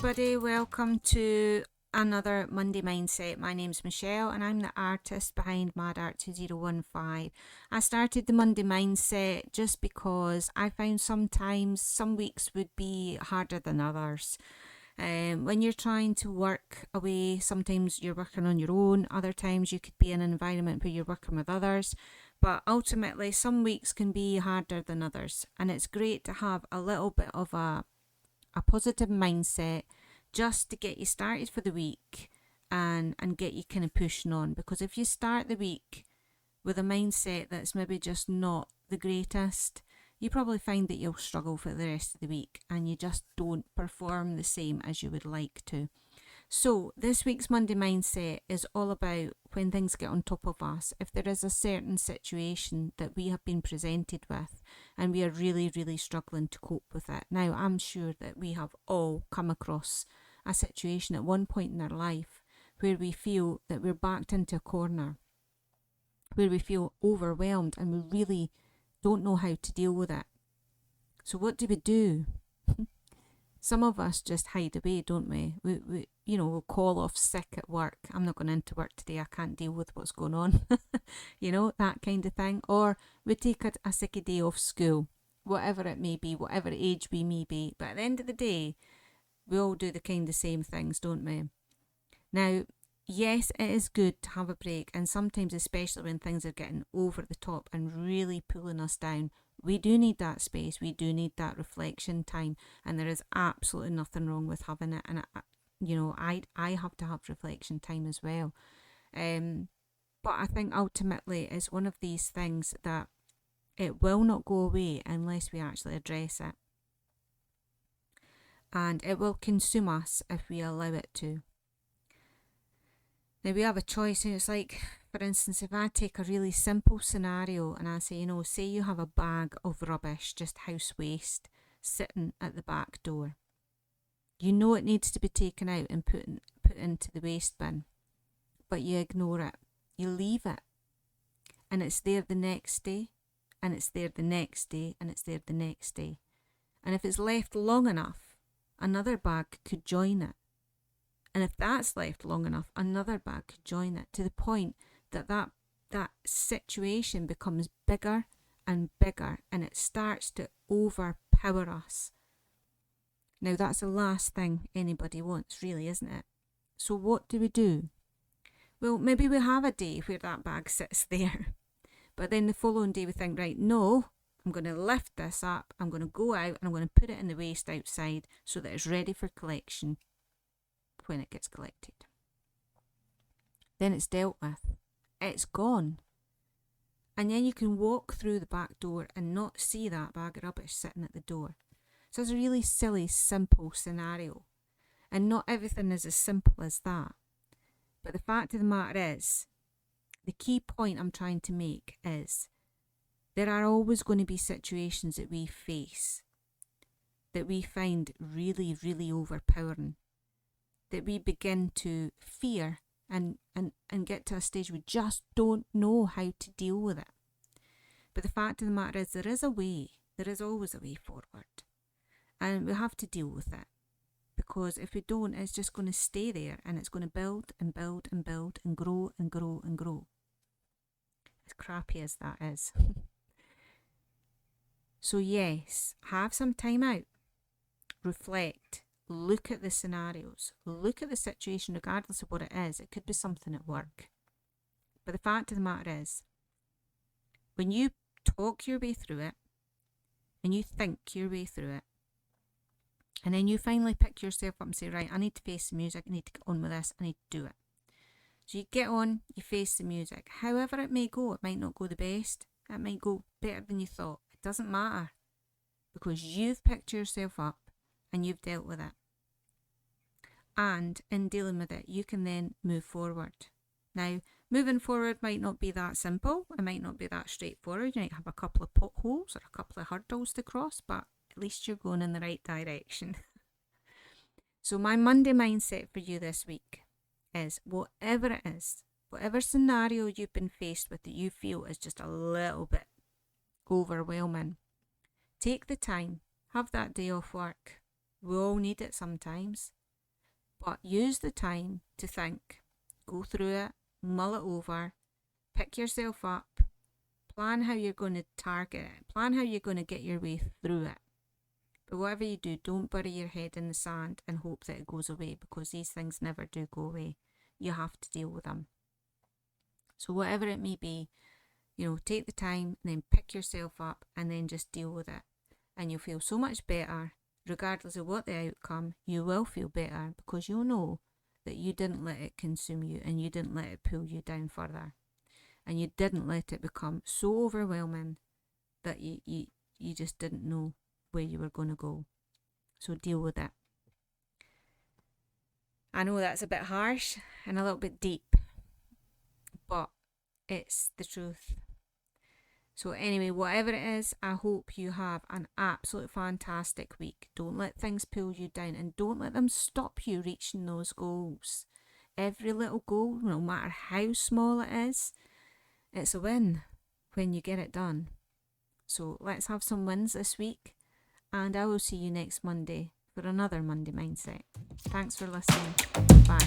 everybody, welcome to another Monday Mindset. My name's Michelle and I'm the artist behind Mad Art 2015. I started the Monday Mindset just because I found sometimes some weeks would be harder than others. When you're trying to work away, sometimes you're working on your own, other times you could be in an environment where you're working with others, but ultimately some weeks can be harder than others, and it's great to have a little bit of a positive mindset just to get you started for the week and get you kind of pushing on. Because if you start the week with a mindset that's maybe just not the greatest, you probably find that you'll struggle for the rest of the week and you just don't perform the same as you would like to. So this week's Monday Mindset is all about when things get on top of us. If there is a certain situation that we have been presented with and we are really, really struggling to cope with it. Now, I'm sure that we have all come across a situation at one point in our life where we feel that we're backed into a corner, where we feel overwhelmed and we really don't know how to deal with it. So what do? Some of us just hide away, don't we? We'll call off sick at work. I'm not going into work today. I can't deal with what's going on. That kind of thing. Or we take a sicky day off school, whatever it may be, whatever age we may be. But at the end of the day, we all do the kind of same things, don't we? Now, yes, it is good to have a break. And sometimes, especially when things are getting over the top and really pulling us down, we do need that space. We do need that reflection time, and there is absolutely nothing wrong with having it. And I have to have reflection time as well. But I think ultimately it's one of these things that it will not go away unless we actually address it, and it will consume us if we allow it to. Now we have a choice, and it's like, for instance, if I take a really simple scenario and I say, say you have a bag of rubbish, just house waste, sitting at the back door. You know it needs to be taken out and put into the waste bin, but you ignore it. You leave it, and it's there the next day, and it's there the next day, and it's there the next day. And if it's left long enough, another bag could join it. And if that's left long enough, another bag could join it, to the point that situation becomes bigger and bigger, and it starts to overpower us. Now, that's the last thing anybody wants, really, isn't it? So what do? Well, maybe we have a day where that bag sits there, but then the following day we think, right, no, I'm going to lift this up, I'm going to go out and I'm going to put it in the waste outside so that it's ready for collection when it gets collected. Then it's dealt with. It's gone. And then you can walk through the back door and not see that bag of rubbish sitting at the door. So it's a really silly, simple scenario. And not everything is as simple as that. But the fact of the matter is, the key point I'm trying to make is, there are always going to be situations that we face that we find really, really overpowering, that we begin to fear and get to a stage we just don't know how to deal with it. But the fact of the matter is, there is a way. There is always a way forward. And we have to deal with it. Because if we don't, it's just going to stay there, and it's going to build and build and build and grow and grow and grow. As crappy as that is. So yes, have some time out. Reflect. Look at the scenarios. Look at the situation regardless of what it is. It could be something at work. But the fact of the matter is, when you talk your way through it, and you think your way through it, and then you finally pick yourself up and say, right, I need to face the music, I need to get on with this, I need to do it. So you get on, you face the music. However it may go, it might not go the best. It might go better than you thought. It doesn't matter, because you've picked yourself up and you've dealt with it. And in dealing with it, you can then move forward. Now, moving forward might not be that simple. It might not be that straightforward. You might have a couple of potholes or a couple of hurdles to cross, but at least you're going in the right direction. So my Monday mindset for you this week is, whatever it is, whatever scenario you've been faced with that you feel is just a little bit overwhelming, take the time, have that day off work. We all need it sometimes. But use the time to think, go through it, mull it over, pick yourself up, plan how you're going to target it, plan how you're going to get your way through it. But whatever you do, don't bury your head in the sand and hope that it goes away, because these things never do go away. You have to deal with them. So whatever it may be, take the time and then pick yourself up and then just deal with it. And you'll feel so much better. Regardless of what the outcome, you will feel better, because you'll know that you didn't let it consume you and you didn't let it pull you down further. And you didn't let it become so overwhelming that you just didn't know where you were going to go. So deal with it. I know that's a bit harsh and a little bit deep, but it's the truth. So anyway, whatever it is, I hope you have an absolute fantastic week. Don't let things pull you down, and don't let them stop you reaching those goals. Every little goal, no matter how small it is, it's a win when you get it done. So let's have some wins this week, and I will see you next Monday for another Monday Mindset. Thanks for listening. Bye.